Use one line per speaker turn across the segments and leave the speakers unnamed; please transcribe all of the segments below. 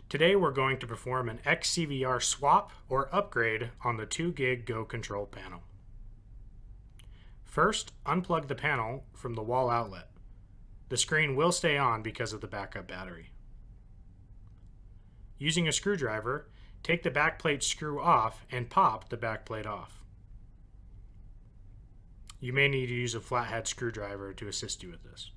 Today we're going to perform an XCVR swap or upgrade on the 2 gig GoControl panel. First, unplug the panel from the wall outlet. The screen will stay on because of the backup battery. Using a screwdriver, take the backplate screw off and pop the backplate off. You may need to use a flathead screwdriver to assist you with this.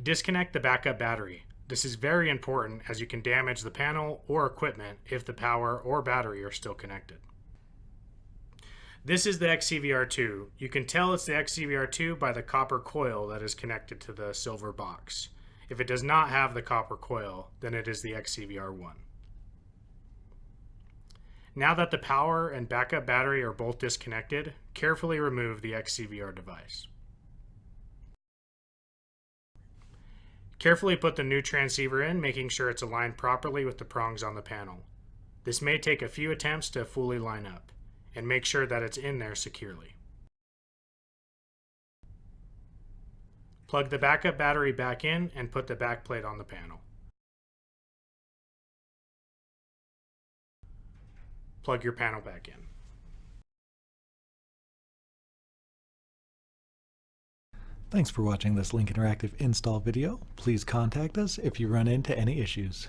Disconnect the backup battery. This is very important as you can damage the panel or equipment if the power or battery are still connected. This is the XCVR2. You can tell it's the XCVR2 by the copper coil that is connected to the silver box. If it does not have the copper coil, then it is the XCVR1. Now that the power and backup battery are both disconnected, carefully remove the XCVR device. Carefully put the new transceiver in, making sure it's aligned properly with the prongs on the panel. This may take a few attempts to fully line up, and make sure that it's in there securely. Plug the backup battery back in and put the backplate on the panel. Plug your panel back in.
Thanks for watching this Link Interactive install video. Please contact us if you run into any issues.